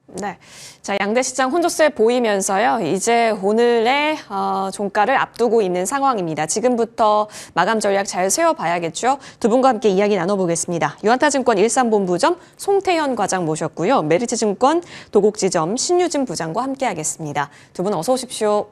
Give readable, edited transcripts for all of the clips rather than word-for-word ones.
네. 자, 양대 시장 혼조세 보이면서요. 이제 오늘의 종가를 앞두고 있는 상황입니다. 지금부터 마감 전략 잘 세워봐야겠죠. 두 분과 함께 이야기 나눠보겠습니다. 유한타증권 일산본부점 송태현 과장 모셨고요. 메리츠증권 도곡지점 신유진 부장과 함께하겠습니다. 두 분 어서 오십시오.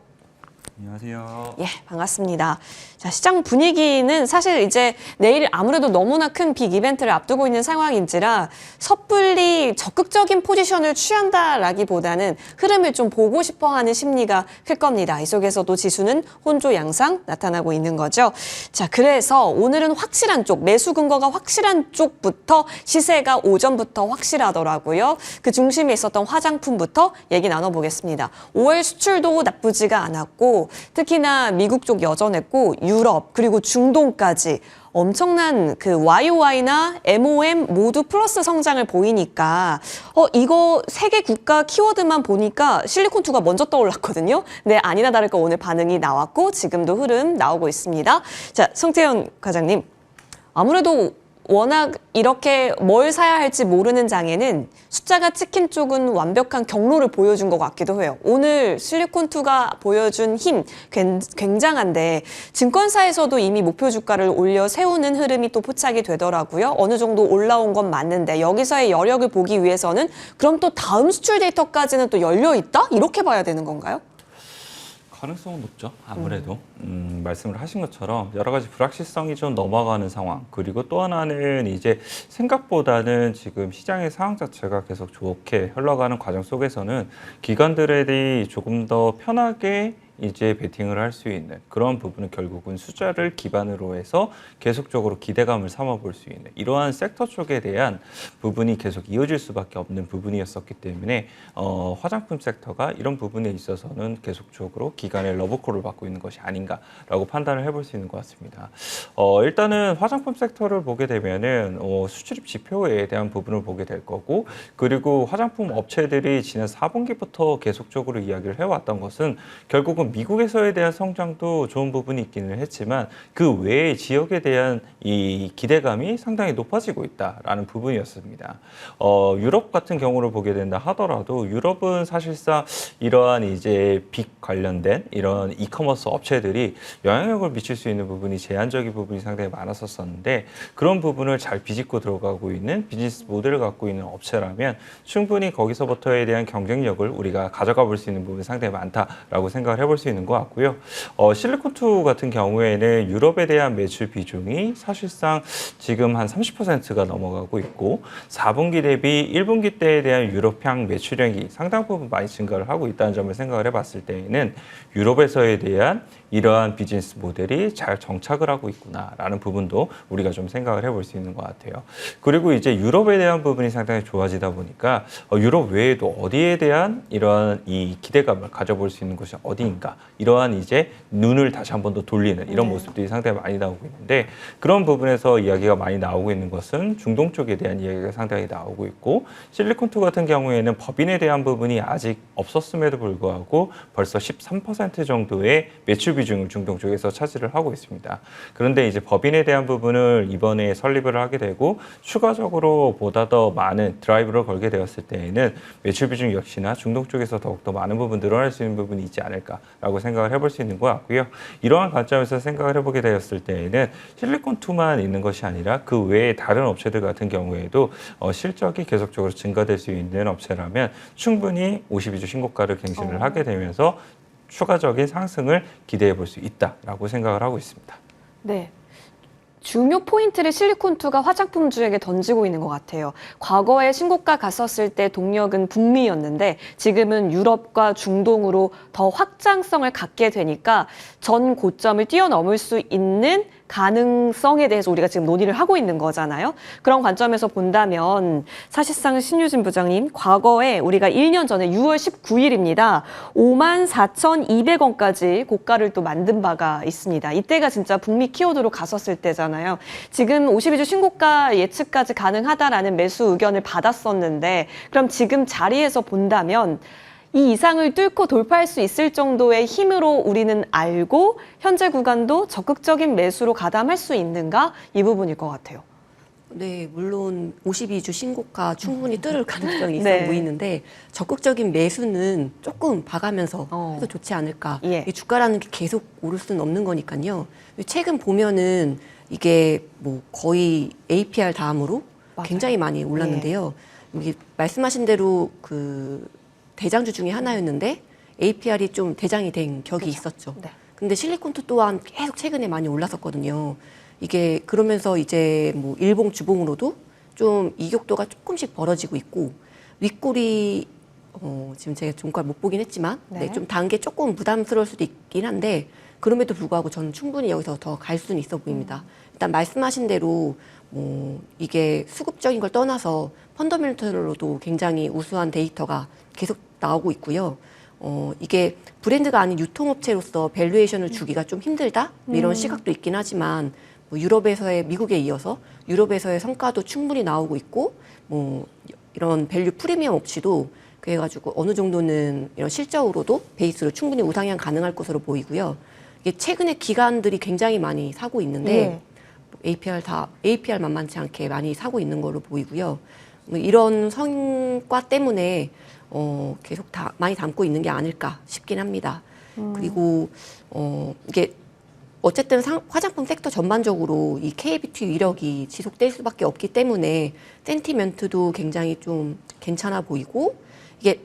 안녕하세요. 예, 반갑습니다. 자, 시장 분위기는 사실 이제 내일 아무래도 너무나 큰 빅 이벤트를 앞두고 있는 상황인지라 섣불리 적극적인 포지션을 취한다라기보다는 흐름을 좀 보고 싶어하는 심리가 클 겁니다. 이 속에서도 지수는 혼조 양상 나타나고 있는 거죠. 자, 그래서 오늘은 확실한 쪽, 매수 근거가 확실한 쪽부터 시세가 오전부터 확실하더라고요. 그 중심에 있었던 화장품부터 얘기 나눠보겠습니다. 5월 수출도 나쁘지가 않았고 특히나 미국 쪽 여전했고 유럽 그리고 중동까지 엄청난 그 YOY나 MOM 모두 플러스 성장을 보이니까 이거 세 개 국가 키워드만 보니까 실리콘2가 먼저 떠올랐거든요. 네, 아니나 다를까 오늘 반응이 나왔고 지금도 흐름 나오고 있습니다. 자, 송태현 과장님. 아무래도 워낙 이렇게 뭘 사야 할지 모르는 장에는 숫자가 찍힌 쪽은 완벽한 경로를 보여준 것 같기도 해요. 오늘 실리콘2가 보여준 힘 굉장한데 증권사에서도 이미 목표 주가를 올려 세우는 흐름이 또 포착이 되더라고요. 어느 정도 올라온 건 맞는데 여기서의 여력을 보기 위해서는 그럼 또 다음 수출 데이터까지는 또 열려 있다? 이렇게 봐야 되는 건가요? 가능성은 높죠. 아무래도 말씀을 하신 것처럼 여러 가지 불확실성이 좀 넘어가는 상황. 그리고 또 하나는 이제 생각보다는 지금 시장의 상황 자체가 계속 좋게 흘러가는 과정 속에서는 기관들이 조금 더 편하게 이제 베팅을 할 수 있는 그런 부분은 결국은 숫자를 기반으로 해서 계속적으로 기대감을 삼아 볼 수 있는 이러한 섹터 쪽에 대한 부분이 계속 이어질 수밖에 없는 부분이었었기 때문에 화장품 섹터가 이런 부분에 있어서는 계속적으로 기관의 러브콜을 받고 있는 것이 아닌가라고 판단을 해볼 수 있는 것 같습니다. 일단은 화장품 섹터를 보게 되면은 수출입 지표에 대한 부분을 보게 될 거고 그리고 화장품 업체들이 지난 4분기부터 계속적으로 이야기를 해왔던 것은 결국은 미국에서에 대한 성장도 좋은 부분이 있기는 했지만 그 외의 지역에 대한 이 기대감이 상당히 높아지고 있다라는 부분이었습니다. 유럽 같은 경우를 보게 된다 하더라도 유럽은 사실상 이러한 이제 빅 관련된 이런 이커머스 업체들이 영향력을 미칠 수 있는 부분이 제한적인 부분이 상당히 많았었는데 그런 부분을 잘 비집고 들어가고 있는 비즈니스 모델을 갖고 있는 업체라면 충분히 거기서부터에 대한 경쟁력을 우리가 가져가 볼 수 있는 부분이 상당히 많다라고 생각을 해볼 수 있는 것 같고요. 실리콘2 같은 경우에는 유럽에 대한 매출 비중이 사실상 지금 한 30%가 넘어가고 있고 4분기 대비 1분기 때에 대한 유럽향 매출량이 상당 부분 많이 증가를 하고 있다는 점을 생각을 해봤을 때에는 유럽에서에 대한 이러한 비즈니스 모델이 잘 정착을 하고 있구나라는 부분도 우리가 좀 생각을 해볼 수 있는 것 같아요. 그리고 이제 유럽에 대한 부분이 상당히 좋아지다 보니까 유럽 외에도 어디에 대한 이러한 이 기대감을 가져볼 수 있는 곳이 어디인가 이러한 이제 눈을 다시 한 번 더 돌리는 이런 모습들이 상당히 많이 나오고 있는데 그런 부분에서 이야기가 많이 나오고 있는 것은 중동 쪽에 대한 이야기가 상당히 나오고 있고 실리콘2 같은 경우에는 법인에 대한 부분이 아직 없었음에도 불구하고 벌써 13% 정도의 매출 비중을 중동 쪽에서 차지를 하고 있습니다. 그런데 이제 법인에 대한 부분을 이번에 설립을 하게 되고 추가적으로 보다 더 많은 드라이브를 걸게 되었을 때에는 매출 비중 역시나 중동 쪽에서 더욱더 많은 부분 늘어날 수 있는 부분이 있지 않을까라고 생각을 해볼 수 있는 것 같고요. 이러한 관점에서 생각을 해보게 되었을 때에는 실리콘2만 있는 것이 아니라 그 외에 다른 업체들 같은 경우에도 실적이 계속적으로 증가될 수 있는 업체라면 충분히 52주 신고가를 갱신을 하게 되면서 추가적인 상승을 기대해 볼 수 있다라고 생각을 하고 있습니다. 네. 중요 포인트를 실리콘2가 화장품주에게 던지고 있는 것 같아요. 과거에 신고가 갔었을 때 동력은 북미였는데 지금은 유럽과 중동으로 더 확장성을 갖게 되니까 전 고점을 뛰어넘을 수 있는 가능성에 대해서 우리가 지금 논의를 하고 있는 거잖아요. 그런 관점에서 본다면 사실상 신유진 부장님, 과거에 우리가 1년 전에 6월 19일입니다. 54,200원까지 고가를 또 만든 바가 있습니다. 이때가 진짜 북미 키워드로 갔었을 때잖아요. 지금 52주 신고가 예측까지 가능하다라는 매수 의견을 받았었는데 그럼 지금 자리에서 본다면 이 이상을 뚫고 돌파할 수 있을 정도의 힘으로 우리는 알고 현재 구간도 적극적인 매수로 가담할 수 있는가? 이 부분일 것 같아요. 네, 물론 52주 신고가 충분히 뚫을 가능성이 있어 네. 보이는데 적극적인 매수는 조금 봐가면서 해도 좋지 않을까. 예. 이 주가라는 게 계속 오를 수는 없는 거니까요. 최근 보면은 이게 뭐 거의 APR 다음으로 맞아요. 굉장히 많이 올랐는데요. 여기 말씀하신 대로 그 대장주 중에 하나였는데 APR이 좀 대장이 된 격이 있었죠. 네. 근데 실리콘투 또한 계속 최근에 많이 올랐었거든요. 이게 그러면서 이제 뭐 일봉 주봉으로도 좀 이격도가 조금씩 벌어지고 있고 윗골이 지금 제가 종가를 못 보긴 했지만 네. 좀 단계 조금 부담스러울 수도 있긴 한데 그럼에도 불구하고 저는 충분히 여기서 더 갈 수는 있어 보입니다. 일단 말씀하신 대로 뭐 이게 수급적인 걸 떠나서 펀더멘털로도 굉장히 우수한 데이터가 계속 나오고 있고요. 이게 브랜드가 아닌 유통업체로서 밸류에이션을 주기가 좀 힘들다? 뭐 이런 시각도 있긴 하지만 뭐 유럽에서의 미국에 이어서 유럽에서의 성과도 충분히 나오고 있고 뭐 이런 밸류 프리미엄 없이도 그래가지고 어느 정도는 이런 실적으로도 베이스로 충분히 우상향 가능할 것으로 보이고요. 이게 최근에 기관들이 굉장히 많이 사고 있는데 APR 만만치 않게 많이 사고 있는 걸로 보이고요. 뭐 이런 성과 때문에 계속 다 많이 담고 있는 게 아닐까 싶긴 합니다. 그리고 이게 어쨌든 화장품 섹터 전반적으로 이 KBT 위력이 지속될 수밖에 없기 때문에 센티멘트도 굉장히 좀 괜찮아 보이고 이게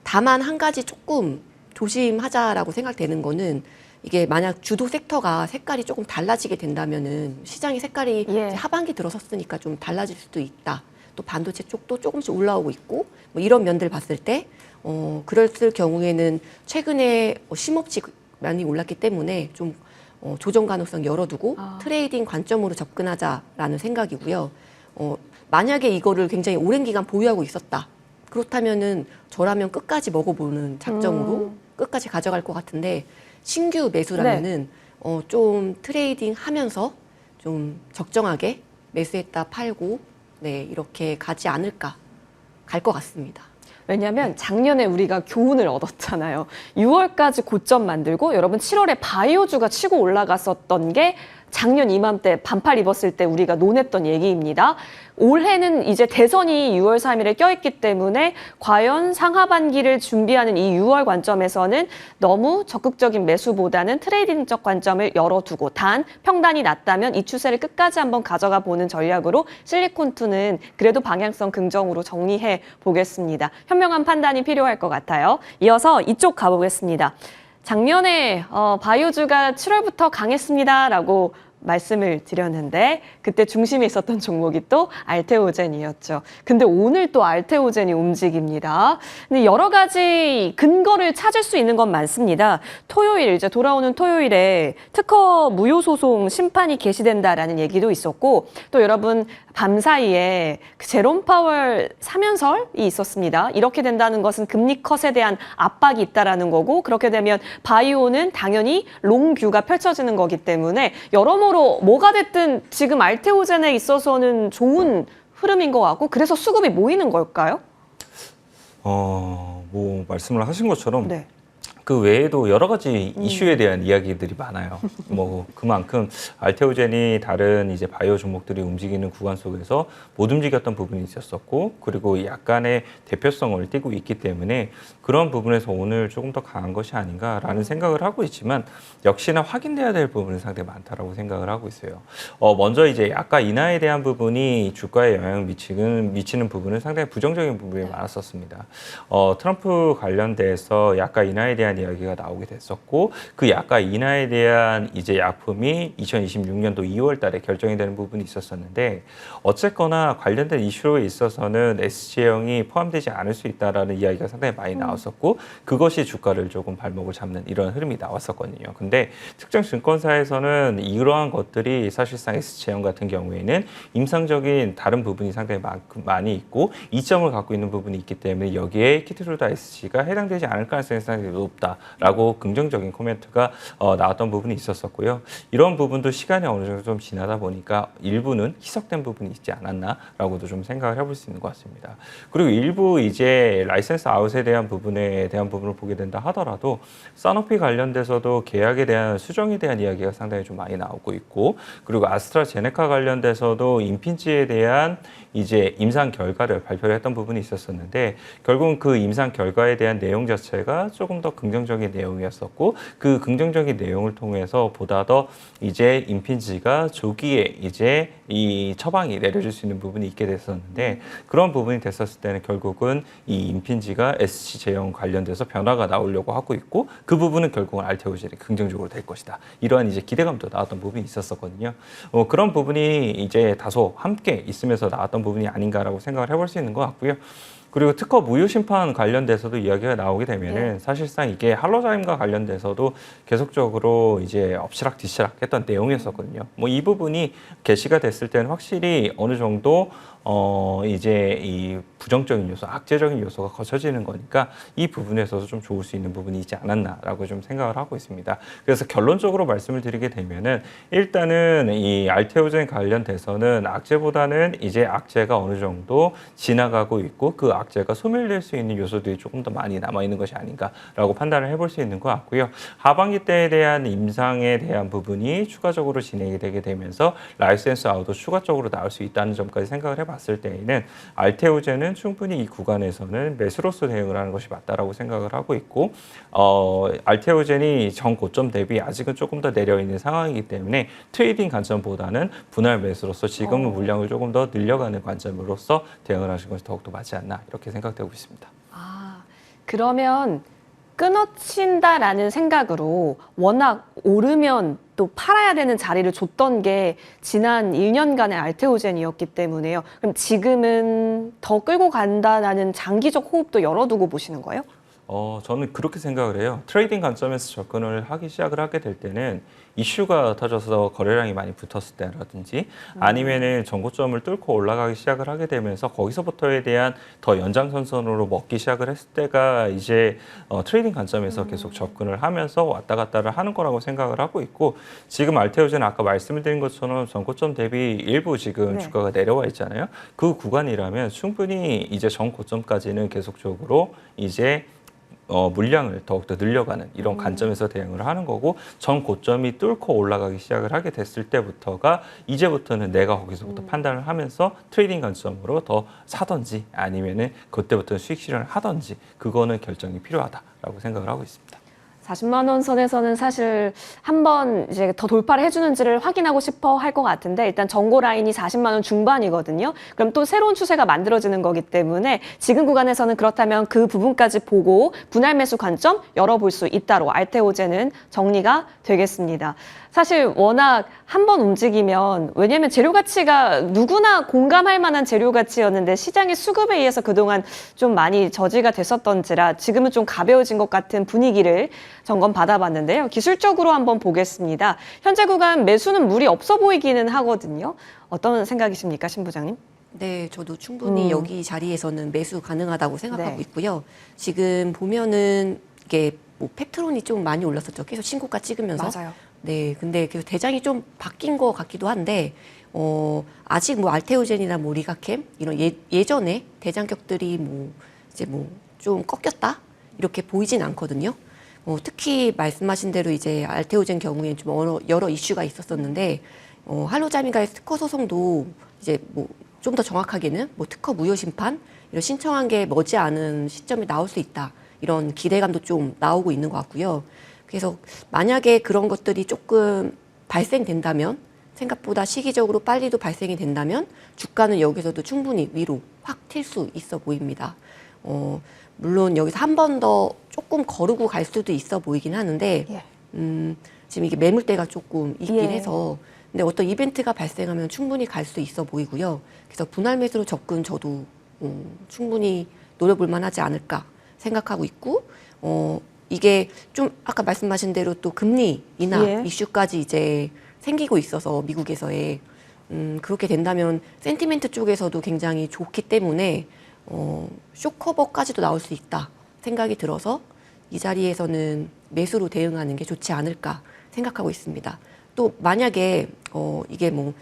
다만 한 가지 조금 조심하자라고 생각되는 거는 이게 만약 주도 섹터가 색깔이 조금 달라지게 된다면은 시장의 색깔이 예. 이제 하반기 들어섰으니까 좀 달라질 수도 있다. 또 반도체 쪽도 조금씩 올라오고 있고 뭐 이런 면들 봤을 때 그랬을 경우에는 최근에 심업치 많이 올랐기 때문에 좀 조정 가능성 열어두고 트레이딩 관점으로 접근하자라는 생각이고요. 만약에 이거를 굉장히 오랜 기간 보유하고 있었다. 그렇다면은 저라면 끝까지 먹어보는 작정으로 끝까지 가져갈 것 같은데 신규 매수라면은 좀 트레이딩 하면서 좀 적정하게 매수했다 팔고 네 이렇게 가지 않을까 갈 것 같습니다. 왜냐하면 작년에 우리가 교훈을 얻었잖아요. 6월까지 고점 만들고 여러분 7월에 바이오주가 치고 올라갔었던 게 작년 이맘때 반팔 입었을 때 우리가 논했던 얘기입니다. 올해는 이제 대선이 6월 3일에 껴있기 때문에 과연 상하반기를 준비하는 이 6월 관점에서는 너무 적극적인 매수보다는 트레이딩적 관점을 열어두고 단 평단이 낮다면 이 추세를 끝까지 한번 가져가 보는 전략으로 실리콘투는 그래도 방향성 긍정으로 정리해 보겠습니다. 현명한 판단이 필요할 것 같아요. 이어서 이쪽 가보겠습니다. 작년에 바이오주가 7월부터 강했습니다라고 말씀을 드렸는데 그때 중심에 있었던 종목이 또 알테오젠이었죠. 근데 오늘 또 알테오젠이 움직입니다. 근데 여러 가지 근거를 찾을 수 있는 건 많습니다. 토요일 이제 돌아오는 토요일에 특허 무효 소송 심판이 개시된다라는 얘기도 있었고 또 여러분 밤사이에 제롬 파월 사면설이 있었습니다. 이렇게 된다는 것은 금리 컷에 대한 압박이 있다라는 거고 그렇게 되면 바이오는 당연히 롱뷰가 펼쳐지는 거기 때문에 여러모로 뭐가 됐든 지금 알테오젠에 있어서는 좋은 흐름인 것 같고 그래서 수급이 모이는 걸까요? 뭐 말씀을 하신 것처럼 네. 그 외에도 여러 가지 이슈에 대한 이야기들이 많아요. 뭐 그만큼 알테오젠이 다른 이제 바이오 종목들이 움직이는 구간 속에서 못 움직였던 부분이 있었었고, 그리고 약간의 대표성을 띠고 있기 때문에 그런 부분에서 오늘 조금 더 강한 것이 아닌가라는 생각을 하고 있지만 역시나 확인돼야 될 부분은 상당히 많다라고 생각을 하고 있어요. 먼저 이제 약가 인하에 대한 부분이 주가에 영향을 미치는 부분은 상당히 부정적인 부분이 많았었습니다. 트럼프 관련돼서 약가 인하에 대한 이야기가 나오게 됐었고 그 약가 인하에 대한 이제 약품이 2026년도 2월 달에 결정이 되는 부분이 있었었는데 어쨌거나 관련된 이슈에 있어서는 SG형이 포함되지 않을 수 있다라는 이야기가 상당히 많이 나왔었고 그것이 주가를 조금 발목을 잡는 이런 흐름이 나왔었거든요. 근데 특정 증권사에서는 이러한 것들이 사실상 SG형 같은 경우에는 임상적인 다른 부분이 상당히 많이 있고 이점을 갖고 있는 부분이 있기 때문에 여기에 키트루다 SG가 해당되지 않을 가능성이 상당히 높다. 있었다라고 긍정적인 코멘트가 나왔던 부분이 있었었고요. 이런 부분도 시간이 어느 정도 좀 지나다 보니까 일부는 희석된 부분이 있지 않았나라고도 좀 생각을 해볼 수 있는 것 같습니다. 그리고 일부 이제 라이센스 아웃에 대한 부분을 보게 된다 하더라도 사노피 관련돼서도 계약에 대한 수정에 대한 이야기가 상당히 좀 많이 나오고 있고, 그리고 아스트라제네카 관련돼서도 임핀지에 대한 이제 임상 결과를 발표를 했던 부분이 있었었는데, 결국은 그 임상 결과에 대한 내용 자체가 조금 더 긍정적인 내용이었었고, 그 긍정적인 내용을 통해서 보다 더 이제 임핀지가 조기에 이제 이 처방이 내려질 수 있는 부분이 있게 됐었는데, 그런 부분이 됐었을 때는 결국은 이 임핀지가 SC 제형 관련돼서 변화가 나오려고 하고 있고, 그 부분은 결국은 알테오젠이 긍정적으로 될 것이다. 이러한 이제 기대감도 나왔던 부분이 있었었거든요. 그런 부분이 이제 다소 함께 있으면서 나왔던 부분이 아닌가라고 생각을 해볼 수 있는 것 같고요. 그리고 특허 무효 심판 관련돼서도 이야기가 나오게 되면은 사실상 이게 할로자임과 관련돼서도 계속적으로 이제 엎치락 뒤치락 했던 내용이었었거든요. 뭐 이 부분이 게시가 됐을 때는 확실히 어느 정도 이제 이 부정적인 요소, 악재적인 요소가 거쳐지는 거니까 이 부분에서도 좀 좋을 수 있는 부분이 있지 않았나라고 좀 생각을 하고 있습니다. 그래서 결론적으로 말씀을 드리게 되면은 일단은 이 알테오젠 관련돼서는 악재보다는 이제 악재가 어느 정도 지나가고 있고, 그 악재가 소멸될 수 있는 요소들이 조금 더 많이 남아있는 것이 아닌가라고 판단을 해볼 수 있는 것 같고요. 하반기 때에 대한 임상에 대한 부분이 추가적으로 진행이 되게 되면서 라이센스 아웃도 추가적으로 나올 수 있다는 점까지 생각을 해봤을 때에는 알테오젠은 충분히 이 구간에서는 매수로서 대응을 하는 것이 맞다라고 생각을 하고 있고, 알테오젠이 전 고점 대비 아직은 조금 더 내려있는 상황이기 때문에 트레이딩 관점보다는 분할 매수로서 지금은 물량을 조금 더 늘려가는 관점으로서 대응을 하시는 것이 더욱더 맞지 않나, 이렇게 생각되고 있습니다. 아, 그러면 끊어친다라는 생각으로 워낙 오르면 또 팔아야 되는 자리를 줬던 게 지난 1년간의 알테오젠이었기 때문에요. 그럼 지금은 더 끌고 간다라는 장기적 호흡도 열어두고 보시는 거예요? 저는 그렇게 생각을 해요. 트레이딩 관점에서 접근을 하기 시작을 하게 될 때는 이슈가 터져서 거래량이 많이 붙었을 때라든지 아니면은 전고점을 뚫고 올라가기 시작을 하게 되면서 거기서부터에 대한 더 연장선선으로 먹기 시작을 했을 때가 이제 트레이딩 관점에서 계속 접근을 하면서 왔다 갔다를 하는 거라고 생각을 하고 있고, 지금 알테오젠 아까 말씀을 드린 것처럼 전고점 대비 일부 지금 주가가 내려와 있잖아요. 그 구간이라면 충분히 이제 전고점까지는 계속적으로 이제 물량을 더욱더 늘려가는 이런 관점에서 대응을 하는 거고, 전 고점이 뚫고 올라가기 시작을 하게 됐을 때부터가 이제부터는 내가 거기서부터 판단을 하면서 트레이딩 관점으로 더 사든지 아니면은 그때부터 수익 실현을 하든지, 그거는 결정이 필요하다라고 생각을 하고 있습니다. 40만 원 선에서는 사실 한번 이제 더 돌파를 해주는지를 확인하고 싶어 할 것 같은데, 일단 전고 라인이 40만 원 중반이거든요. 그럼 또 새로운 추세가 만들어지는 거기 때문에 지금 구간에서는 그렇다면 그 부분까지 보고 분할 매수 관점 열어볼 수 있다로 알테오젠은 정리가 되겠습니다. 사실 워낙 한 번 움직이면, 왜냐하면 재료 가치가 누구나 공감할 만한 재료 가치였는데 시장의 수급에 의해서 그동안 좀 많이 저지가 됐었던지라 지금은 좀 가벼워진 것 같은 분위기를 점검 받아봤는데요. 기술적으로 한번 보겠습니다. 현재 구간 매수는 무리 없어 보이기는 하거든요. 어떤 생각이십니까, 신 부장님? 네, 저도 충분히 여기 자리에서는 매수 가능하다고 생각하고 네. 있고요. 지금 보면은 이게 뭐 팩트론이 좀 많이 올랐었죠. 계속 신고가 찍으면서. 맞아요. 네, 근데 그 대장이 좀 바뀐 것 같기도 한데, 아직 뭐 알테오젠이나 뭐 리가캠 이런 예전에 대장격들이 뭐 이제 뭐 좀 꺾였다 이렇게 보이진 않거든요. 특히 말씀하신 대로 이제 알테오젠 경우에 좀 여러 이슈가 있었었는데, 할로자미가의 특허 소송도 이제 뭐 좀 더 정확하게는 뭐 특허 무효 심판 이런 신청한 게 머지않은 시점에 나올 수 있다, 이런 기대감도 좀 나오고 있는 것 같고요. 그래서 만약에 그런 것들이 조금 발생된다면, 생각보다 시기적으로 빨리도 발생이 된다면 주가는 여기서도 충분히 위로 확 튈 수 있어 보입니다. 물론 여기서 한 번 더 조금 거르고 갈 수도 있어 보이긴 하는데, 지금 이게 매물대가 조금 있긴 해서, 근데 어떤 이벤트가 발생하면 충분히 갈 수 있어 보이고요. 그래서 분할 매수로 접근 저도 충분히 노려볼 만하지 않을까 생각하고 있고, 이게 좀 아까 말씀하신 대로 또 금리 인하 이슈까지 이제 생기고 있어서 미국에서의 그렇게 된다면 센티멘트 쪽에서도 굉장히 좋기 때문에 쇼커버까지도 나올 수 있다 생각이 들어서 이 자리에서는 매수로 대응하는 게 좋지 않을까 생각하고 있습니다. 또 만약에 이게 뭐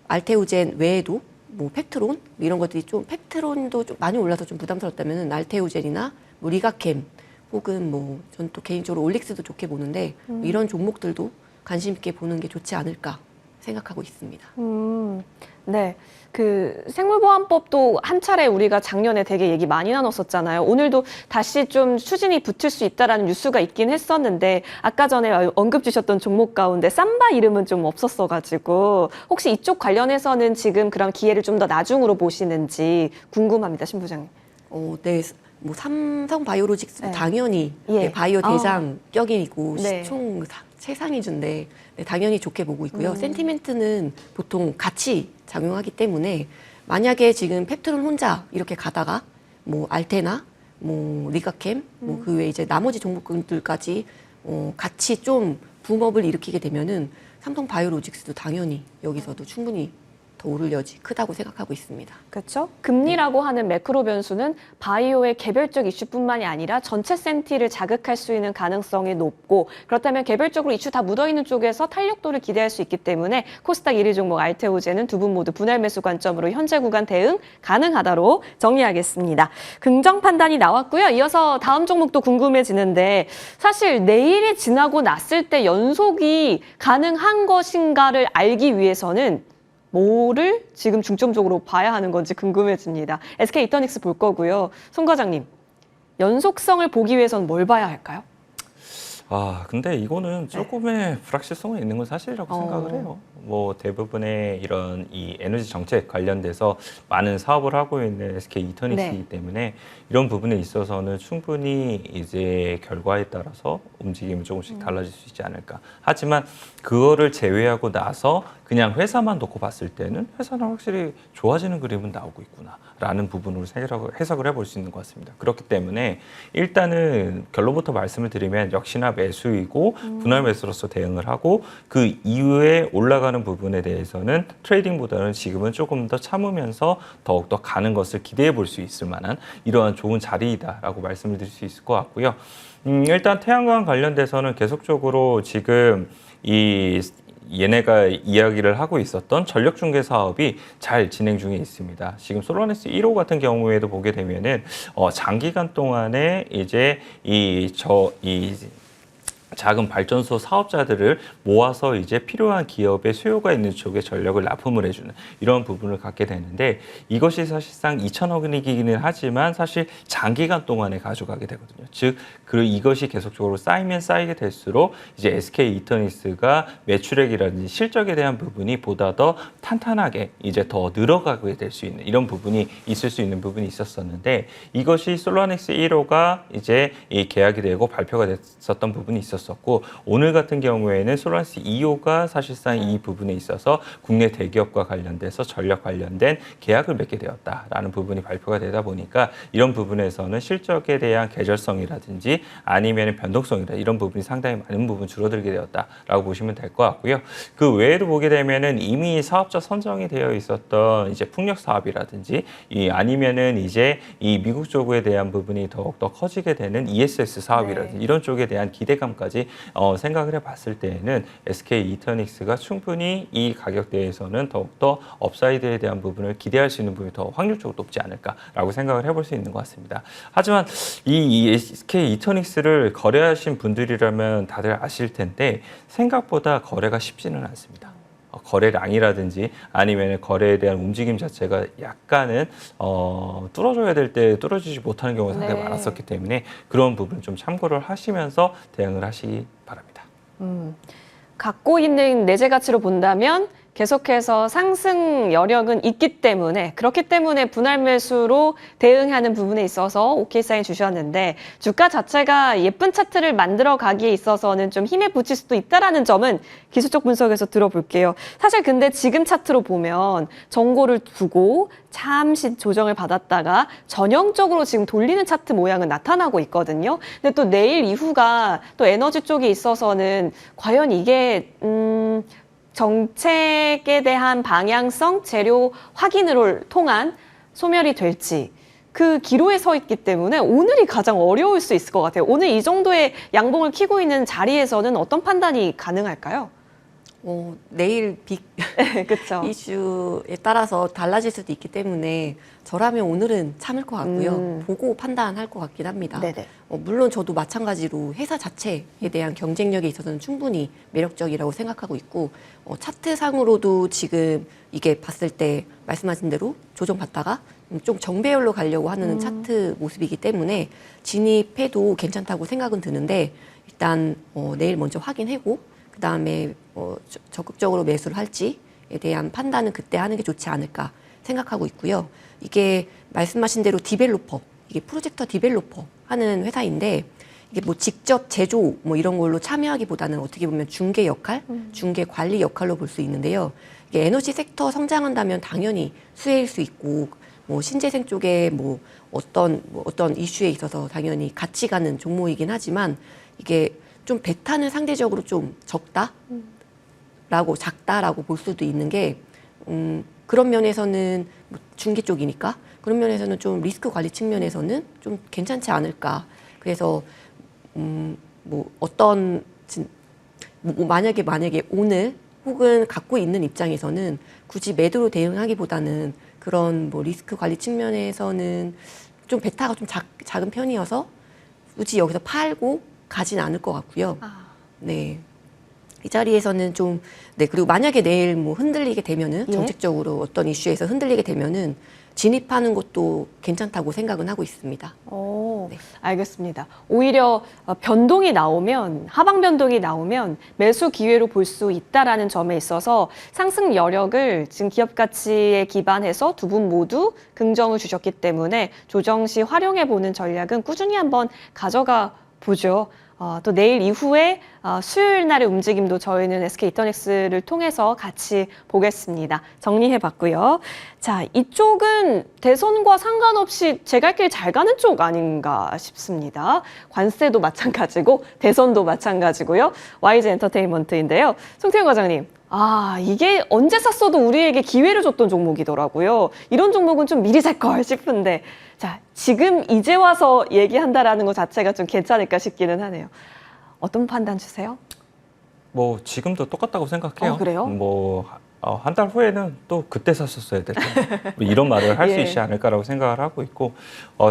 알테오젠 외에도 뭐 팩트론 이런 것들이 좀 팩트론도 좀 많이 올라서 좀 부담스럽다면은 알테오젠이나 뭐 리가캠 혹은 뭐 전 또 개인적으로 올릭스도 좋게 보는데 이런 종목들도 관심 있게 보는 게 좋지 않을까 생각하고 있습니다. 네. 그 생물보안법도 한 차례 우리가 작년에 되게 얘기 많이 나눴었잖아요. 오늘도 다시 좀 추진이 붙을 수 있다라는 뉴스가 있긴 했었는데 아까 전에 언급 주셨던 종목 가운데 삼바 이름은 좀 없었어가지고 혹시 이쪽 관련해서는 지금 그런 기회를 좀 더 나중으로 보시는지 궁금합니다, 신 부장님. 네. 뭐 삼성 바이오로직스도 네. 당연히 예. 네, 바이오 대장격이고 네. 시총 최상위주인데 네, 당연히 좋게 보고 있고요. 센티멘트는 보통 같이 작용하기 때문에 만약에 지금 펩트론 혼자 이렇게 가다가 뭐 알테나, 뭐 리가캠, 뭐 그 외에 이제 나머지 종목들까지 같이 좀 붐업을 일으키게 되면은 삼성 바이오로직스도 당연히 여기서도 충분히 더 오를 여지 크다고 생각하고 있습니다. 그렇죠. 금리라고 하는 매크로 변수는 바이오의 개별적 이슈뿐만이 아니라 전체 센티를 자극할 수 있는 가능성이 높고 그렇다면 개별적으로 이슈 다 묻어있는 쪽에서 탄력도를 기대할 수 있기 때문에 코스닥 1위 종목 알테오젠은 두 분 모두 분할 매수 관점으로 현재 구간 대응 가능하다로 정리하겠습니다. 긍정 판단이 나왔고요. 이어서 다음 종목도 궁금해지는데 사실 내일이 지나고 났을 때 연속이 가능한 것인가를 알기 위해서는 뭐를 지금 중점적으로 봐야 하는 건지 궁금해집니다. SK 이터닉스 볼 거고요. 송 과장님, 연속성을 보기 위해서는 뭘 봐야 할까요? 근데 이거는 조금의 불확실성이 있는 건 사실이라고 생각을 해요. 뭐 대부분의 이런 이 에너지 정책 관련돼서 많은 사업을 하고 있는 SK 이터닉스이기 때문에 이런 부분에 있어서는 충분히 이제 결과에 따라서 움직임이 조금씩 달라질 수 있지 않을까. 하지만 그거를 제외하고 나서 그냥 회사만 놓고 봤을 때는 회사는 확실히 좋아지는 그림은 나오고 있구나라는 부분으로 해석을 해볼 수 있는 것 같습니다. 그렇기 때문에 일단은 결론부터 말씀을 드리면 역시나 매수이고 분할 매수로서 대응을 하고 그 이후에 올라가는 부분에 대해서는 트레이딩보다는 지금은 조금 더 참으면서 더욱더 가는 것을 기대해 볼 수 있을 만한 이러한 좋은 자리이다라고 말씀을 드릴 수 있을 것 같고요. 일단 태양광 관련돼서는 계속적으로 지금 얘네가 이야기를 하고 있었던 전력 중개 사업이 잘 진행 중에 있습니다. 지금 솔라네스 1호 같은 경우에도 보게 되면은 장기간 동안에 이제 작은 발전소 사업자들을 모아서 이제 필요한 기업의 수요가 있는 쪽에 전력을 납품을 해주는 이런 부분을 갖게 되는데 이것이 사실상 2천억 원이기는 하지만 사실 장기간 동안에 가져가게 되거든요. 즉, 이것이 계속적으로 쌓이면 쌓이게 될수록 이제 SK 이터닉스가 매출액이라든지 실적에 대한 부분이 보다 더 탄탄하게 이제 더 늘어가게 될 수 있는 이런 부분이 있을 수 있는 부분이 있었었는데 이것이 솔라넥스 1호가 이제 이 계약이 되고 발표가 됐었던 부분이 있었었고 오늘 같은 경우에는 솔라넥스 2호가 사실상 이 부분에 있어서 국내 대기업과 관련돼서 전력 관련된 계약을 맺게 되었다라는 부분이 발표가 되다 보니까 이런 부분에서는 실적에 대한 계절성이라든지 아니면 변동성이라 이런 부분이 상당히 많은 부분 줄어들게 되었다라고 보시면 될 것 같고요. 그 외에도 보게 되면은 이미 사업자 선정이 되어 있었던 이제 풍력 사업이라든지 아니면은 이제 이 미국 쪽에 대한 부분이 더욱더 커지게 되는 ESS 사업이라든지 이런 쪽에 대한 기대감까지 생각을 해봤을 때에는 SK 이터닉스가 충분히 이 가격대에서는 더욱더 업사이드에 대한 부분을 기대할 수 있는 부분이 더 확률적으로 높지 않을까라고 생각을 해볼 수 있는 것 같습니다. 하지만 이 SK 이터닉스를 거래하신 분들이라면 다들 아실 텐데 생각보다 거래가 쉽지는 않습니다. 거래량이라든지 아니면 거래에 대한 움직임 자체가 약간은 뚫어줘야 될 때 뚫어주지 못하는 경우가 상당히 많았었기 때문에 그런 부분 좀 참고를 하시면서 대응을 하시기 바랍니다. 갖고 있는 내재 가치로 본다면 계속해서 상승 여력은 있기 때문에 그렇기 때문에 분할 매수로 대응하는 부분에 있어서 오케이 사인 주셨는데 주가 자체가 예쁜 차트를 만들어 가기에 있어서는 좀 힘에 부칠 수도 있다라는 점은 기술적 분석에서 들어볼게요. 사실 근데 지금 차트로 보면 정고를 두고 잠시 조정을 받았다가 전형적으로 지금 돌리는 차트 모양은 나타나고 있거든요. 근데 또 내일 이후가 또 에너지 쪽에 있어서는 과연 이게 정책에 대한 방향성, 재료 확인을 통한 소멸이 될지 그 기로에 서 있기 때문에 오늘이 가장 어려울 수 있을 것 같아요. 오늘 이 정도의 양봉을 키고 있는 자리에서는 어떤 판단이 가능할까요? 내일 빅 그렇죠. 이슈에 따라서 달라질 수도 있기 때문에 저라면 오늘은 참을 것 같고요. 보고 판단할 것 같긴 합니다. 네네. 물론 저도 마찬가지로 회사 자체에 대한 경쟁력에 있어서는 충분히 매력적이라고 생각하고 있고 차트상으로도 지금 이게 봤을 때 말씀하신 대로 조정받다가 좀 정배열로 가려고 하는 차트 모습이기 때문에 진입해도 괜찮다고 생각은 드는데 일단 내일 먼저 확인하고 그 다음에 적극적으로 매수를 할지에 대한 판단은 그때 하는 게 좋지 않을까 생각하고 있고요. 이게 말씀하신 대로 디벨로퍼, 이게 프로젝터 디벨로퍼 하는 회사인데 이게 뭐 직접 제조 뭐 이런 걸로 참여하기보다는 어떻게 보면 중개 역할, 중개 관리 역할로 볼 수 있는데요. 이게 에너지 섹터 성장한다면 당연히 수혜일 수 있고 뭐 신재생 쪽에 뭐 어떤 이슈에 있어서 당연히 같이 가는 종목이긴 하지만 이게 좀 베타는 상대적으로 좀 작다라고 볼 수도 있는 게 그런 면에서는 뭐 중개 쪽이니까 그런 면에서는 좀 리스크 관리 측면에서는 좀 괜찮지 않을까. 그래서 만약에 오늘 혹은 갖고 있는 입장에서는 굳이 매도로 대응하기보다는 그런 뭐 리스크 관리 측면에서는 좀 베타가 좀 작은 편이어서 굳이 여기서 팔고 가진 않을 것 같고요. 네. 이 자리에서는 좀, 네. 그리고 만약에 내일 뭐 흔들리게 되면은, 예? 정책적으로 어떤 이슈에서 흔들리게 되면은 진입하는 것도 괜찮다고 생각은 하고 있습니다. 네. 알겠습니다. 오히려 변동이 나오면, 하방 변동이 나오면 매수 기회로 볼 수 있다라는 점에 있어서 상승 여력을 지금 기업 가치에 기반해서 두 분 모두 긍정을 주셨기 때문에 조정 시 활용해 보는 전략은 꾸준히 한번 가져가 보죠. 또 내일 이후에 수요일 날의 움직임도 저희는 SK이터넥스를 통해서 같이 보겠습니다. 정리해봤고요. 자, 이쪽은 대선과 상관없이 제 갈 길 잘 가는 쪽 아닌가 싶습니다. 관세도 마찬가지고 대선도 마찬가지고요. YG 엔터테인먼트인데요. 송태영 과장님. 이게 언제 샀어도 우리에게 기회를 줬던 종목이더라고요. 이런 종목은 좀 미리 살 걸 싶은데, 자, 지금 이제 와서 얘기한다라는 것 자체가 좀 괜찮을까 싶기는 하네요. 어떤 판단 주세요? 뭐 지금도 똑같다고 생각해요. 그래요? 뭐 한 달 후에는 또 그때 샀었어야 됐다. 뭐 이런 말을 할 수 예. 있지 않을까라고 생각을 하고 있고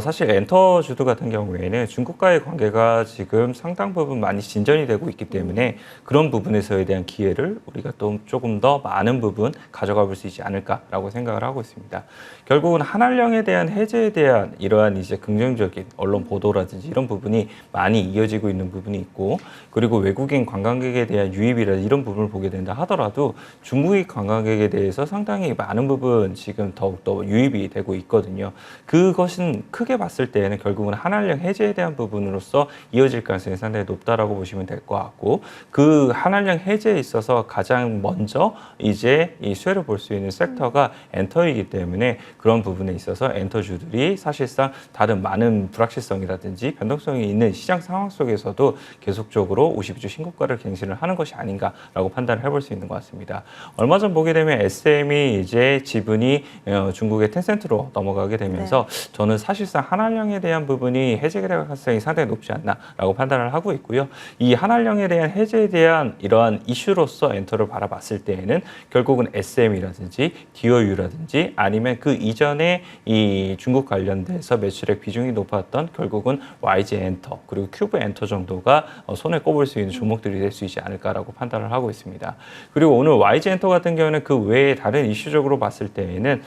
사실 엔터주도 같은 경우에는 중국과의 관계가 지금 상당 부분 많이 진전이 되고 있기 때문에 그런 부분에서에 대한 기회를 우리가 또 조금 더 많은 부분 가져가 볼 수 있지 않을까라고 생각을 하고 있습니다. 결국은 한알령에 대한 해제에 대한 이러한 이제 긍정적인 언론 보도라든지 이런 부분이 많이 이어지고 있는 부분이 있고 그리고 외국인 관광객에 대한 유입이라든지 이런 부분을 보게 된다 하더라도 중국의 관광객에 대해서 상당히 많은 부분 지금 더욱더 유입이 되고 있거든요. 그것은 크게 봤을 때에는 결국은 한알령 해제에 대한 부분으로서 이어질 가능성이 상당히 높다라고 보시면 될 것 같고 그 한알령 해제에 있어서 가장 먼저 이제 이 수혜를 볼 수 있는 섹터가 엔터이기 때문에 그런 부분에 있어서 엔터주들이 사실상 다른 많은 불확실성이라든지 변동성이 있는 시장 상황 속에서도 계속적으로 52주 신고가를 갱신을 하는 것이 아닌가라고 판단을 해볼 수 있는 것 같습니다. 얼마 전 보게 되면 SM이 이제 지분이 중국의 텐센트로 넘어가게 되면서 저는 사실상 한알령에 대한 부분이 해제 가능성이 상당히 높지 않나라고 판단을 하고 있고요. 이 한알령에 대한 해제에 대한 이러한 이슈로서 엔터를 바라봤을 때에는 결국은 SM이라든지 DOU라든지 아니면 그 이전에 이 중국 관련돼서 매출액 비중이 높았던 결국은 YG 엔터 그리고 큐브 엔터 정도가 손에 꼽을 수 있는 종목들이 될 수 있지 않을까라고 판단을 하고 있습니다. 그리고 오늘 YG 엔터 같은 경우는 그 외에 다른 이슈적으로 봤을 때에는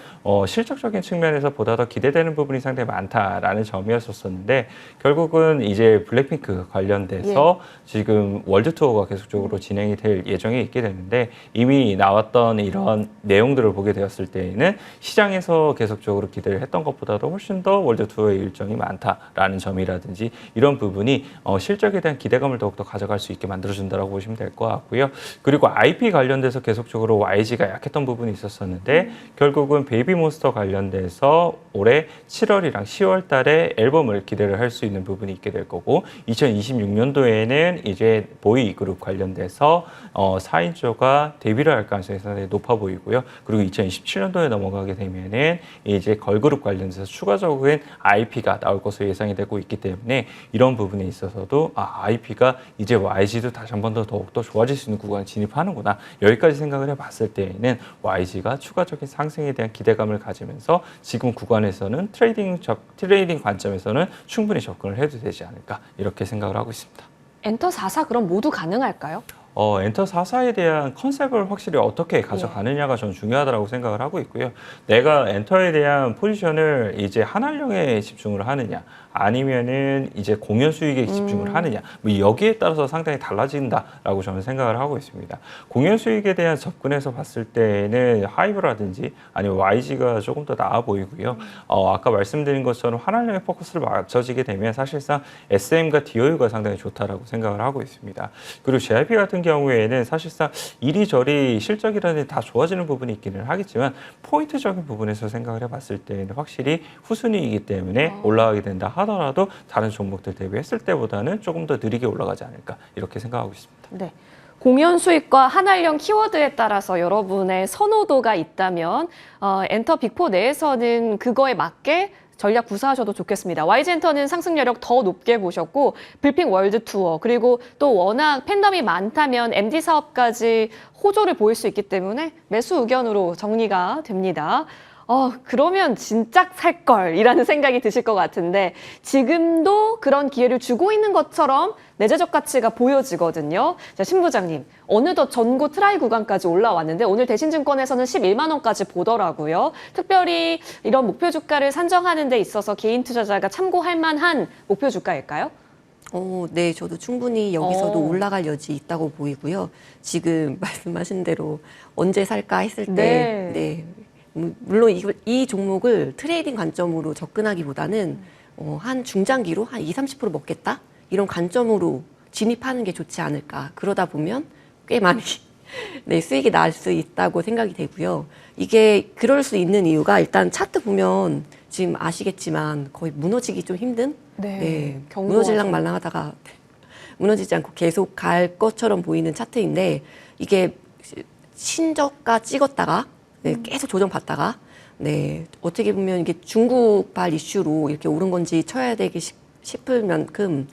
실적적인 측면에서 보다 더 기대되는 부분이 상당히 많다라는 점이었었는데 결국은 이제 블랙핑크 관련돼서 지금 월드 투어가 계속적으로 진행이 될 예정이 있게 되는데 이미 나왔던 이런 내용들을 보게 되었을 때에는 시장에서 계속적으로 기대를 했던 것보다도 훨씬 더 월드 투어의 일정이 많다라는 점이라든지 이런 부분이 실적에 대한 기대감을 더욱더 가져갈 수 있게 만들어준다라고 보시면 될 것 같고요. 그리고 IP 관련돼서 계속적으로 YG가 약했던 부분이 있었었는데 결국은 베이비몬스터 관련돼서 올해 7월이랑 10월 달에 앨범을 기대를 할 수 있는 부분이 있게 될 거고 2026년도에는 이제 보이 그룹 관련돼서 4인조가 데뷔를 할 가능성이 상당히 높아 보이고요. 그리고 2027년도에 넘어가게 되면은 이제 걸그룹 관련돼서 추가적인 IP가 나올 것으로 예상이 되고 있기 때문에 이런 부분에 있어서도 IP가 이제 YG도 다시 한 번 더 더욱더 좋아질 수 있는 구간에 진입하는구나. 여기까지 생각을 해봤을 때에는 YG가 추가적인 상승에 대한 기대감을 가지면서 지금 구간에서는 트레이딩 관점에서는 충분히 접근을 해도 되지 않을까 이렇게 생각을 하고 있습니다. 엔터 4사 그럼 모두 가능할까요? 엔터 4사에 대한 컨셉을 확실히 어떻게 가져가느냐가 저는 중요하다고 생각을 하고 있고요. 내가 엔터에 대한 포지션을 이제 한알령에 집중을 하느냐 아니면은 이제 공연 수익에 집중을 하느냐 뭐 여기에 따라서 상당히 달라진다라고 저는 생각을 하고 있습니다. 공연 수익에 대한 접근에서 봤을 때는 하이브라든지 아니면 YG가 조금 더 나아 보이고요. 아까 말씀드린 것처럼 한알령에 포커스를 맞춰지게 되면 사실상 SM과 DOU가 상당히 좋다라고 생각을 하고 있습니다. 그리고 JYP 같은 경우에는 사실상 이리저리 실적이라든지 다 좋아지는 부분이 있기는 하겠지만 포인트적인 부분에서 생각을 해봤을 때는 확실히 후순위이기 때문에 올라가게 된다 하더라도 다른 종목들 대비했을 때보다는 조금 더 느리게 올라가지 않을까 이렇게 생각하고 있습니다. 네. 공연 수익과 한알령 키워드에 따라서 여러분의 선호도가 있다면 엔터 빅4 내에서는 그거에 맞게 전략 구사하셔도 좋겠습니다. YG엔터는 상승 여력 더 높게 보셨고 블핑 월드 투어 그리고 또 워낙 팬덤이 많다면 MD 사업까지 호조를 보일 수 있기 때문에 매수 의견으로 정리가 됩니다. 그러면 진작 살 걸이라는 생각이 드실 것 같은데 지금도 그런 기회를 주고 있는 것처럼 내재적 가치가 보여지거든요. 자, 신 부장님, 어느덧 전고 트라이 구간까지 올라왔는데 오늘 대신증권에서는 11만 원까지 보더라고요. 특별히 이런 목표 주가를 산정하는 데 있어서 개인 투자자가 참고할 만한 목표 주가일까요? 네, 저도 충분히 여기서도 올라갈 여지 있다고 보이고요. 지금 말씀하신 대로 언제 살까 했을 때, 네. 물론 이 종목을 트레이딩 관점으로 접근하기보다는 한 중장기로 한 20-30% 먹겠다? 이런 관점으로 진입하는 게 좋지 않을까. 그러다 보면 꽤 많이 네, 수익이 날 수 있다고 생각이 되고요. 이게 그럴 수 있는 이유가 일단 차트 보면 지금 아시겠지만 거의 무너지기 좀 힘든? 네. 무너질랑 말랑하다가 무너지지 않고 계속 갈 것처럼 보이는 차트인데 이게 신저가 찍었다가 네, 계속 조정받다가 네, 어떻게 보면 이게 중국발 이슈로 이렇게 오른 건지 쳐야 되기 싶을 만큼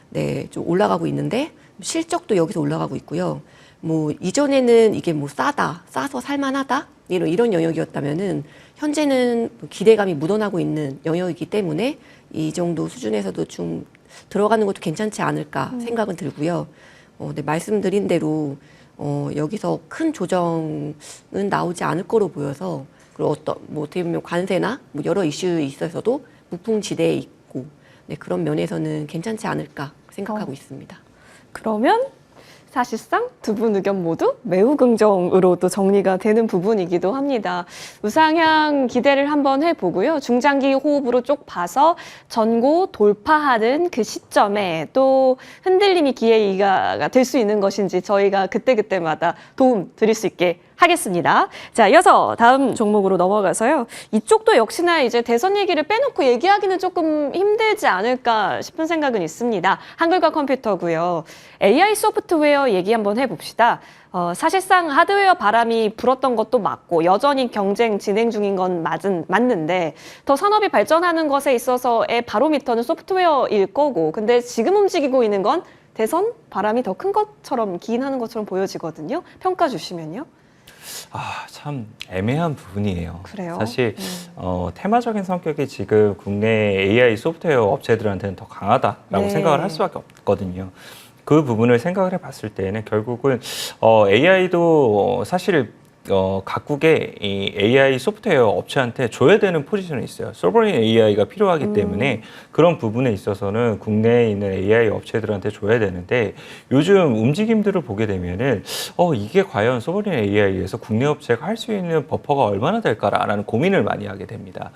네, 좀 올라가고 있는데 실적도 여기서 올라가고 있고요. 뭐 이전에는 이게 뭐 싸서 살만하다 이런 영역이었다면은 현재는 기대감이 묻어나고 있는 영역이기 때문에 이 정도 수준에서도 좀 들어가는 것도 괜찮지 않을까 생각은 들고요. 네, 말씀드린 대로 여기서 큰 조정은 나오지 않을 거로 보여서 그리고 뭐 어떻게 보면 관세나 뭐 여러 이슈에 있어서도 무풍지대에 있고 네, 그런 면에서는 괜찮지 않을까 생각하고 있습니다. 그러면 사실상 두 분 의견 모두 매우 긍정으로 또 정리가 되는 부분이기도 합니다. 우상향 기대를 한번 해보고요. 중장기 호흡으로 쭉 봐서 전고 돌파하는 그 시점에 또 흔들림이 기회가 될 수 있는 것인지 저희가 그때그때마다 도움 드릴 수 있게 하겠습니다. 자, 이어서 다음 종목으로 넘어가서요. 이쪽도 역시나 이제 대선 얘기를 빼놓고 얘기하기는 조금 힘들지 않을까 싶은 생각은 있습니다. 한글과 컴퓨터고요. AI 소프트웨어 얘기 한번 해봅시다. 사실상 하드웨어 바람이 불었던 것도 맞고 여전히 경쟁 진행 중인 건 맞는데 더 산업이 발전하는 것에 있어서의 바로미터는 소프트웨어일 거고 근데 지금 움직이고 있는 건 대선 바람이 더 큰 것처럼 기인하는 것처럼 보여지거든요. 평가 주시면요. 참 애매한 부분이에요. 그래요? 사실 테마적인 성격이 지금 국내 AI 소프트웨어 업체들한테는 더 강하다라고 생각을 할 수밖에 없거든요. 그 부분을 생각을 해봤을 때는 결국은 AI도 사실 각국의 이 AI 소프트웨어 업체한테 줘야 되는 포지션이 있어요. 소버린 AI가 필요하기 때문에 그런 부분에 있어서는 국내에 있는 AI 업체들한테 줘야 되는데 요즘 움직임들을 보게 되면은 이게 과연 소버린 AI에서 국내 업체가 할 수 있는 버퍼가 얼마나 될까라는 고민을 많이 하게 됩니다.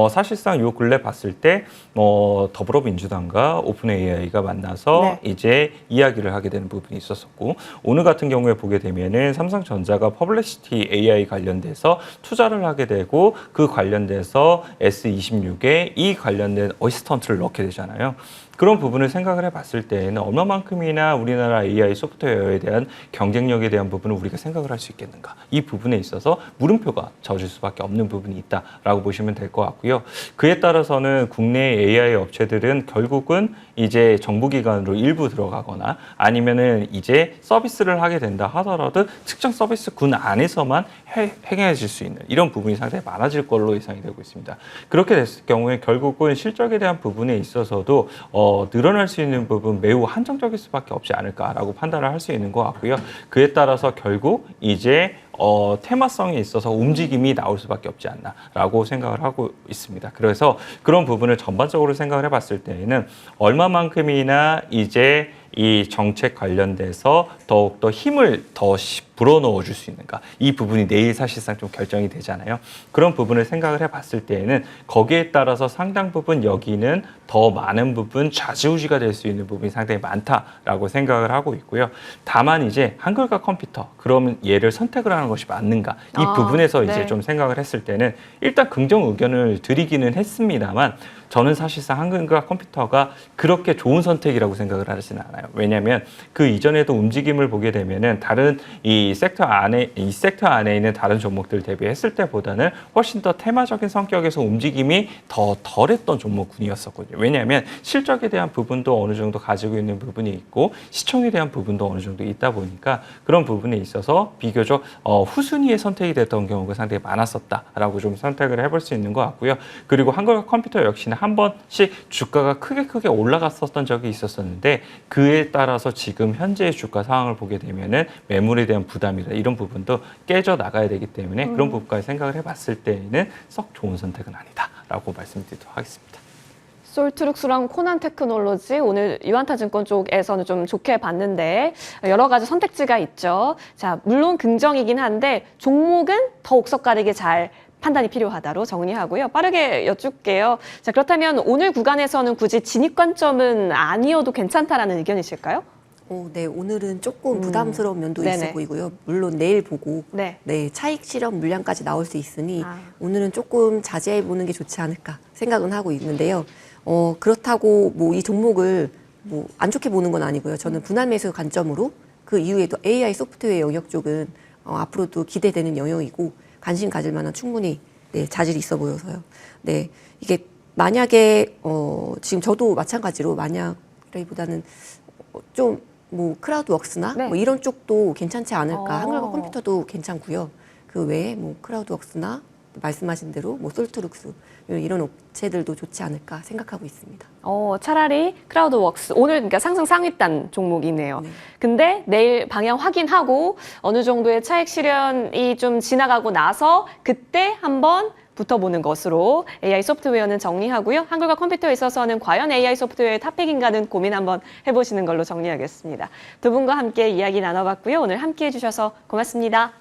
사실상 요 근래 봤을 때 더불어민주당과 오픈 AI가 만나서 네. 이제 이야기를 하게 되는 부분이 있었었고 오늘 같은 경우에 보게 되면은 삼성전자가 퍼블리시티 AI 관련돼서 투자를 하게 되고 그 관련돼서 S26에 이 관련된 어시스턴트를 넣게 되잖아요. 그런 부분을 생각을 해봤을 때에는 얼마만큼이나 우리나라 AI 소프트웨어에 대한 경쟁력에 대한 부분을 우리가 생각을 할 수 있겠는가. 이 부분에 있어서 물음표가 져질 수밖에 없는 부분이 있다라고 보시면 될 것 같고요. 그에 따라서는 국내 AI 업체들은 결국은 이제 정부기관으로 일부 들어가거나 아니면은 이제 서비스를 하게 된다 하더라도 특정 서비스군 안에서만 행해질 수 있는 이런 부분이 상당히 많아질 걸로 예상이 되고 있습니다. 그렇게 됐을 경우에 결국은 실적에 대한 부분에 있어서도 늘어날 수 있는 부분 매우 한정적일 수밖에 없지 않을까라고 판단을 할 수 있는 것 같고요. 그에 따라서 결국 이제 테마성에 있어서 움직임이 나올 수밖에 없지 않나라고 생각을 하고 있습니다. 그래서 그런 부분을 전반적으로 생각을 해봤을 때에는 얼마만큼이나 이제 이 정책 관련돼서 더욱더 힘을 더 불어넣어 줄 수 있는가 이 부분이 내일 사실상 좀 결정이 되잖아요. 그런 부분을 생각을 해봤을 때에는 거기에 따라서 상당 부분 여기는 더 많은 부분 좌지우지가 될 수 있는 부분이 상당히 많다라고 생각을 하고 있고요. 다만 이제 한글과 컴퓨터 그러면 얘를 선택을 하는 것이 맞는가 이 부분에서 이제 네. 좀 생각을 했을 때는 일단 긍정 의견을 드리기는 했습니다만 저는 사실상 한글과 컴퓨터가 그렇게 좋은 선택이라고 생각을 하지는 않아요. 왜냐하면 그 이전에도 움직임을 보게 되면은 다른 이 섹터 안에 있는 다른 종목들 대비했을 때보다는 훨씬 더 테마적인 성격에서 움직임이 더 덜했던 종목군이었었거든요. 왜냐하면 실적에 대한 부분도 어느 정도 가지고 있는 부분이 있고 시총에 대한 부분도 어느 정도 있다 보니까 그런 부분에 있어서 비교적 후순위의 선택이 됐던 경우가 상당히 많았었다라고 좀 선택을 해볼 수 있는 것 같고요. 그리고 한글과 컴퓨터 역시나 한 번씩 주가가 크게 올라갔었던 적이 있었는데 그에 따라서 지금 현재의 주가 상황을 보게 되면은 매물에 대한 부담이나 이런 부분도 깨져 나가야 되기 때문에 그런 부분까지 생각을 해봤을 때에는 썩 좋은 선택은 아니다라고 말씀드리도록 하겠습니다. 솔트룩스랑 코난 테크놀로지 오늘 유한타증권 쪽에서는 좀 좋게 봤는데 여러 가지 선택지가 있죠. 자, 물론 긍정이긴 한데 종목은 더 옥석가리게 잘 판단이 필요하다로 정리하고요. 빠르게 여쭙게요. 자, 그렇다면 오늘 구간에서는 굳이 진입 관점은 아니어도 괜찮다라는 의견이실까요? 네, 오늘은 조금 부담스러운 면도 네네. 있어 보이고요. 물론 내일 보고 네. 차익 실현 물량까지 나올 수 있으니 아. 오늘은 조금 자제해 보는 게 좋지 않을까 생각은 하고 있는데요. 그렇다고 뭐 이 종목을 뭐 안 좋게 보는 건 아니고요. 저는 분할 매수 관점으로 그 이후에도 AI 소프트웨어 영역 쪽은 앞으로도 기대되는 영역이고 관심 가질 만한 충분히 자질이 있어 보여서요. 네, 이게 만약에 지금 저도 마찬가지로 만약이라기보다는 좀 뭐 크라우드웍스나 네. 뭐 이런 쪽도 괜찮지 않을까. 어. 한글과 컴퓨터도 괜찮고요. 그 외에 뭐 크라우드웍스나 말씀하신 대로 뭐 솔트룩스 이런 업체들도 좋지 않을까 생각하고 있습니다. 차라리 크라우드웍스 오늘 그러니까 상승 상위단 종목이네요. 네. 근데 내일 방향 확인하고 어느 정도의 차익 실현이 좀 지나가고 나서 그때 한번 붙어보는 것으로 AI 소프트웨어는 정리하고요. 한글과 컴퓨터에 있어서는 과연 AI 소프트웨어의 탑픽인가는 고민 한번 해보시는 걸로 정리하겠습니다. 두 분과 함께 이야기 나눠봤고요. 오늘 함께해 주셔서 고맙습니다.